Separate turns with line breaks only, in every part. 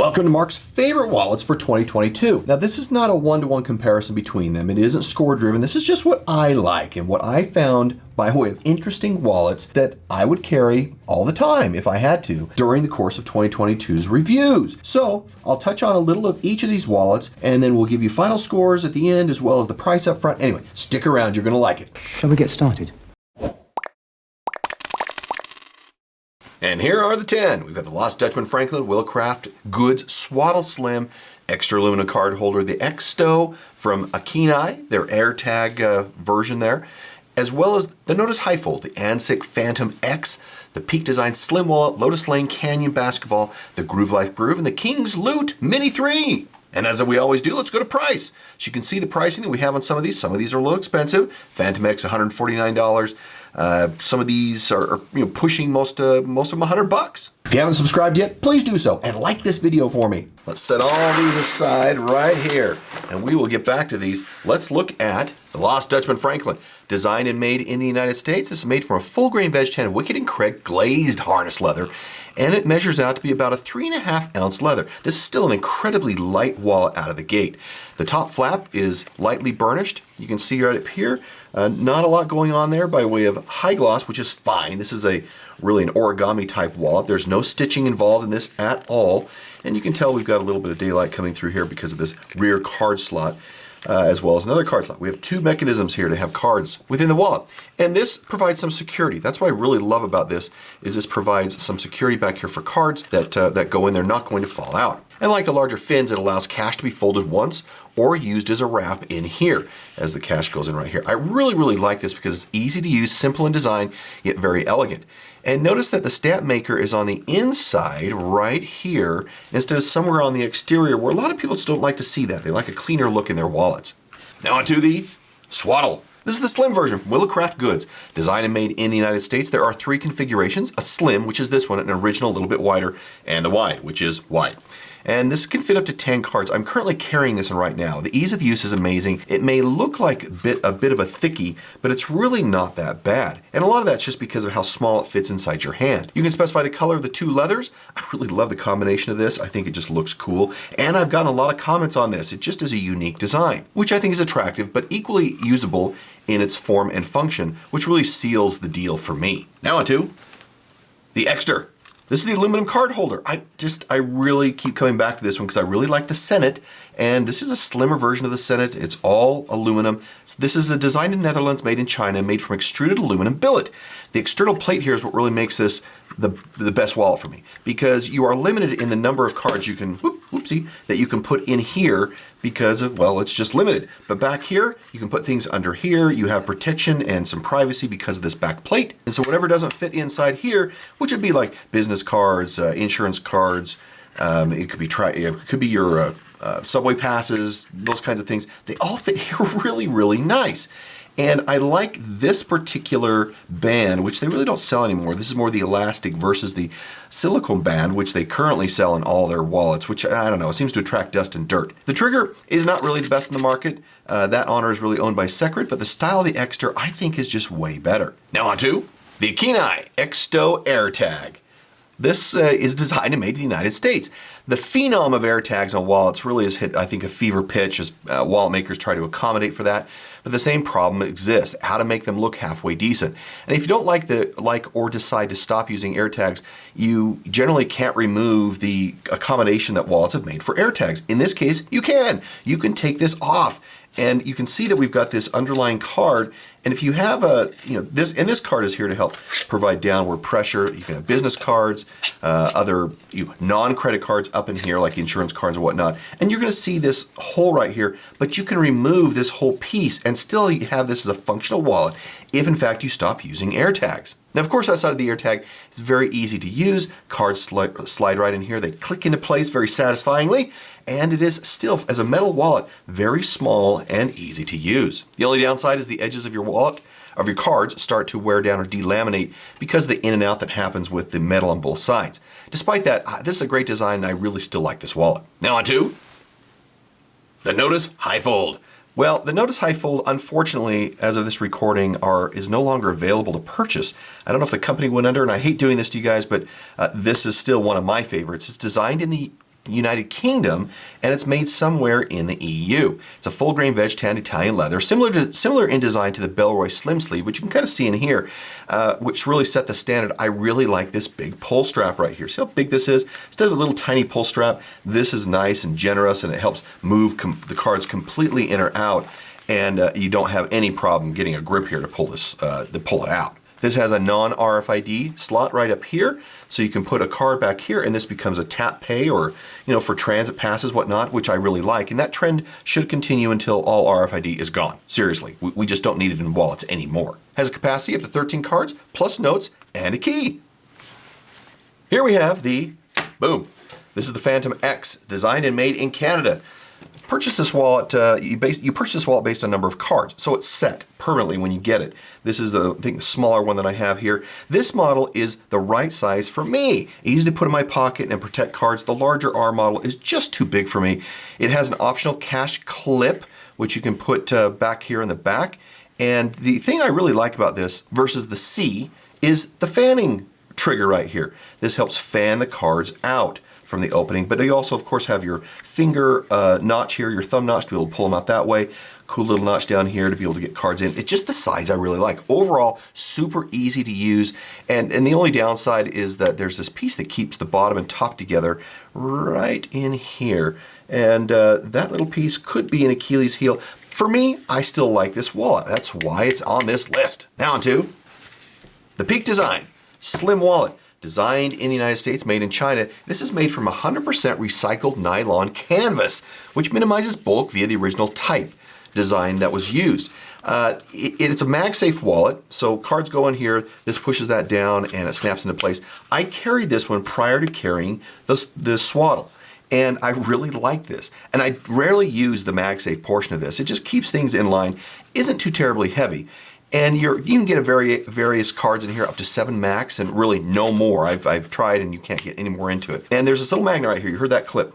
Welcome to Mark's favorite wallets for 2022. Now this is not a one-to-one comparison between them. It isn't score driven. This is just what I like and what I found by way of interesting wallets that I would carry all the time if I had to during the course of 2022's reviews. So I'll touch on a little of each of these wallets and then we'll give you final scores at the end as well as the price up front. Anyway, stick around, you're gonna like it.
Shall we get started?
And here are the 10. We've got the Lost Dutchman Franklin, Willow Goods, Swaddle Slim, Extra Aluminum Cardholder, the XSTO from AKEENI, their AirTag version there, as well as the NODUS Hifold, the Ansix Fantom X, the Peak Design Slim Wallet, Lotus Layne Canyon Basketball, the Groove Life Groove, and the King's Loot Mini 3. And as we always do, let's go to price. So you can see the pricing that we have on some of these. Some of these are a little expensive. Fantom X, $149. Some of these are pushing most of them $100. If you haven't subscribed yet, please do so and like this video for me. Let's set all these aside right here and we will get back to these. Let's look at the Lost Dutchman Franklin, designed and made in the United States. This is made from a full grain veg tan Wicked and Craig glazed harness leather, and it measures out to be about a 3.5 ounce leather. This is still an incredibly light wallet out of the gate. The top flap is lightly burnished. You can see right up here, not a lot going on there by way of high gloss, which is fine. This is really an origami type wallet. There's no stitching involved in this at all. And you can tell we've got a little bit of daylight coming through here because of this rear card slot, as well as another card slot. We have two mechanisms here to have cards within the wallet. And this provides some security. That's what I really love about this, is this provides some security back here for cards that go in there, not going to fall out. And like the larger fins, it allows cash to be folded once or used as a wrap in here as the cash goes in right here. I really, really like this because it's easy to use, simple in design, yet very elegant. And notice that the stamp maker is on the inside right here instead of somewhere on the exterior where a lot of people just don't like to see that. They like a cleaner look in their wallets. Now onto the Swaddle. This is the slim version from Willow Goods, designed and made in the United States. There are three configurations: a slim, which is this one, an original, a little bit wider, and the wide, which is wide. And this can fit up to 10 cards. I'm currently carrying this one right now. The ease of use is amazing. It may look like a bit of a thickie, but it's really not that bad. And a lot of that's just because of how small it fits inside your hand. You can specify the color of the two leathers. I really love the combination of this. I think it just looks cool. And I've gotten a lot of comments on this. It just is a unique design, which I think is attractive, but equally usable in its form and function, which really seals the deal for me. Now onto the Ekster. This is the aluminum card holder. I really keep coming back to this one because I really like the Senate, and this is a slimmer version of the Senate. It's all aluminum. So this is a design in Netherlands, made in China, made from extruded aluminum billet. The external plate here is what really makes this the best wallet for me, because you are limited in the number of cards you can, that you can put in here because of, well, it's just limited. But back here, you can put things under here. You have protection and some privacy because of this back plate. And so whatever doesn't fit inside here, which would be like business cards, insurance cards, it could be your subway passes, those kinds of things. They all fit here really, really nice. And I like this particular band, which they really don't sell anymore. This is more the elastic versus the silicone band, which they currently sell in all their wallets, which, I don't know, it seems to attract dust and dirt. The trigger is not really the best in the market. That honor is really owned by Secret, but the style of the Ekster, I think, is just way better. Now onto the AKEENI XSTO AirTag. This is designed and made in the United States. The phenom of AirTags on wallets really has hit, I think, a fever pitch as wallet makers try to accommodate for that. But the same problem exists: how to make them look halfway decent. And if you don't like or decide to stop using AirTags, you generally can't remove the accommodation that wallets have made for AirTags. In this case, you can. You can take this off. And you can see that we've got this underlying card. And if you have this card is here to help provide downward pressure. You can have business cards, other non-credit cards up in here, like insurance cards and whatnot. And you're gonna see this hole right here, but you can remove this whole piece and still have this as a functional wallet if in fact you stop using AirTags. Now, of course, outside of the AirTag, it's very easy to use. Cards slide right in here. They click into place very satisfyingly, and it is still, as a metal wallet, very small and easy to use. The only downside is the edges of your wallet, of your cards, start to wear down or delaminate because of the in and out that happens with the metal on both sides. Despite that, this is a great design, and I really still like this wallet. Now onto the NODUS Hifold. Well, the NODUS Hifold, unfortunately, as of this recording, is no longer available to purchase. I don't know if the company went under, and I hate doing this to you guys, but this is still one of my favorites. It's designed in the United Kingdom, and it's made somewhere in the EU. It's a full grain veg tan Italian leather, similar in design to the Belroy Slim Sleeve, which you can kind of see in here, which really set the standard. I really like this big pull strap right here. See how big this is? Instead of a little tiny pull strap, this is nice and generous, and it helps move the cards completely in or out, and you don't have any problem getting a grip here to pull this, to pull it out. This has a non-RFID slot right up here, so you can put a card back here, and this becomes a tap pay, or for transit passes, whatnot, which I really like. And that trend should continue until all RFID is gone. Seriously, we just don't need it in wallets anymore. Has a capacity up to 13 cards, plus notes and a key. Here we have the, boom. This is the Fantom X, designed and made in Canada. Purchase this wallet, you purchase this wallet based on number of cards, so it's set permanently when you get it. This is I think the smaller one that I have here. This model is the right size for me. Easy to put in my pocket and protect cards. The larger R model is just too big for me. It has an optional cash clip, which you can put back here in the back. And the thing I really like about this versus the C is the fanning trigger right here. This helps fan the cards out from the opening, but you also, of course, have your finger notch here, your thumb notch to be able to pull them out that way. Cool little notch down here to be able to get cards in. It's just the size I really like. Overall, super easy to use, and the only downside is that there's this piece that keeps the bottom and top together right in here, and that little piece could be an Achilles heel. For me, I still like this wallet. That's why it's on this list. Now on to the Peak Design Slim Wallet. Designed in the United States, made in China. This is made from 100% recycled nylon canvas, which minimizes bulk via the original type design that was used. It's a MagSafe wallet, so cards go in here, this pushes that down and it snaps into place. I carried this one prior to carrying the Swaddle, and I really like this. And I rarely use the MagSafe portion of this. It just keeps things in line, isn't too terribly heavy. And you can get various cards in here, up to 7 max, and really no more. I've tried, and you can't get any more into it. And there's this little magnet right here. You heard that clip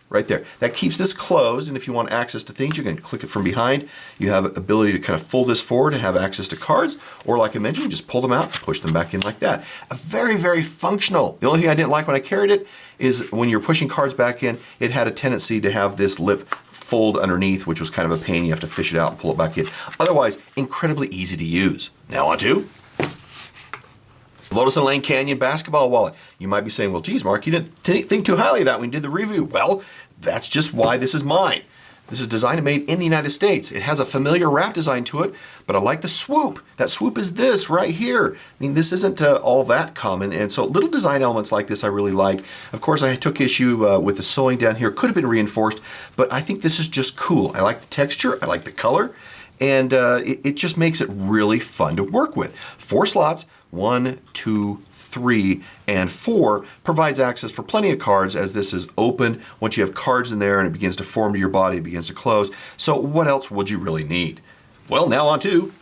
right there. That keeps this closed, and if you want access to things, you can click it from behind. You have ability to kind of fold this forward to have access to cards, or like I mentioned, just pull them out, push them back in like that. Very, very functional. The only thing I didn't like when I carried it is when you're pushing cards back in, it had a tendency to have this lip fold underneath, which was kind of a pain. You have to fish it out and pull it back in. Otherwise, incredibly easy to use. Now on to Lotus and Layne Canyon basketball wallet. You might be saying, well, geez, Mark, you didn't think too highly of that when you did the review. Well, that's just why this is mine. This is designed and made in the United States. It has a familiar wrap design to it, but I like the swoop. That swoop is this right here. I mean, this isn't all that common, and so little design elements like this I really like. Of course, I took issue with the sewing down here. Could have been reinforced, but I think this is just cool. I like the texture, I like the color, and it just makes it really fun to work with. 4 slots, 1, 2, 3, and 4 provides access for plenty of cards, as this is open. Once you have cards in there and it begins to form to your body, it begins to close. So what else would you really need? Well, now on to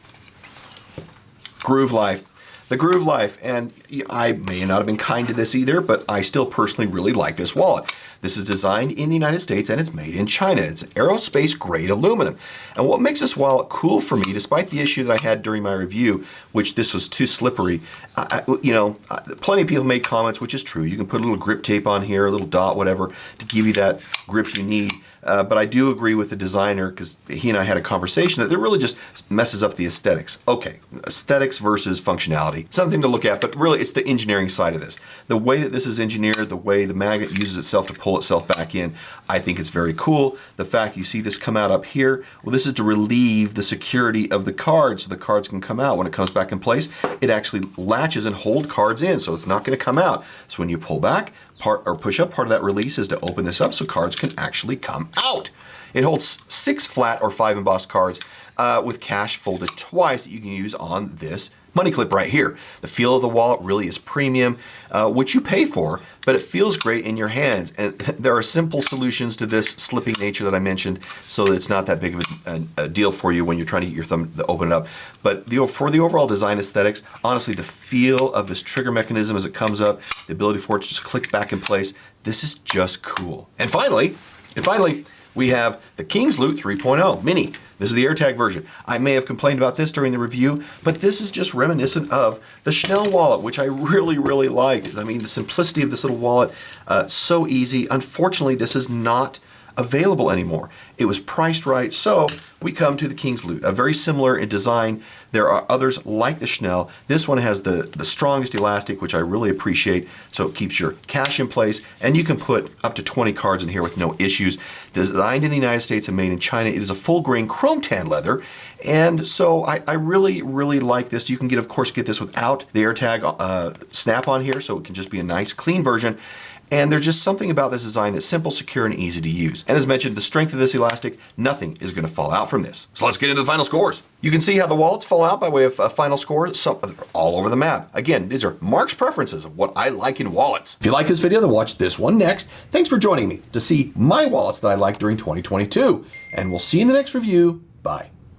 Groove Life. The Groove Life, and I may not have been kind to this either, but I still personally really like this wallet. This is designed in the United States and it's made in China. It's aerospace grade aluminum. And what makes this wallet cool for me, despite the issue that I had during my review, which this was too slippery, plenty of people made comments, which is true. You can put a little grip tape on here, a little dot, whatever, to give you that grip you need. But I do agree with the designer, because he and I had a conversation, that it really just messes up the aesthetics. Okay, aesthetics versus functionality. Something to look at, but really it's the engineering side of this. The way that this is engineered, the way the magnet uses itself to pull itself back in, I think it's very cool. The fact you see this come out up here, well, this is to relieve the security of the card so the cards can come out. When it comes back in place, it actually latches and holds cards in, so it's not going to come out. So when you pull back, push up, part of that release is to open this up so cards can actually come out. It holds 6 flat or 5 embossed cards with cash folded twice that you can use on this money clip right here. The feel of the wallet really is premium, which you pay for, but it feels great in your hands. And there are simple solutions to this slipping nature that I mentioned, so that it's not that big of a deal for you when you're trying to get your thumb to open it up. But for the overall design aesthetics, honestly, the feel of this trigger mechanism as it comes up, the ability for it to just click back in place, this is just cool. And finally, we have the King's Loot 3.0 Mini. This is the AirTag version. I may have complained about this during the review, but this is just reminiscent of the Schnell wallet, which I really, really liked. I mean, the simplicity of this little wallet, so easy. Unfortunately, this is not available anymore. It was priced right, so we come to the King's Loot, very similar in design. There are others like the Schnell. This one has the strongest elastic, which I really appreciate, so it keeps your cash in place, and you can put up to 20 cards in here with no issues. Designed in the United States and made in China, it is a full grain chrome tan leather, and so I really, really like this. You can of course, get this without the AirTag snap on here, so it can just be a nice, clean version. And there's just something about this design that's simple, secure, and easy to use. And as mentioned, the strength of this elastic, nothing is going to fall out from this. So let's get into the final scores. You can see how the wallets fall out by way of final scores all over the map. Again, these are Mark's preferences of what I like in wallets. If you like this video, then watch this one next. Thanks for joining me to see my wallets that I liked during 2022. And we'll see you in the next review. Bye.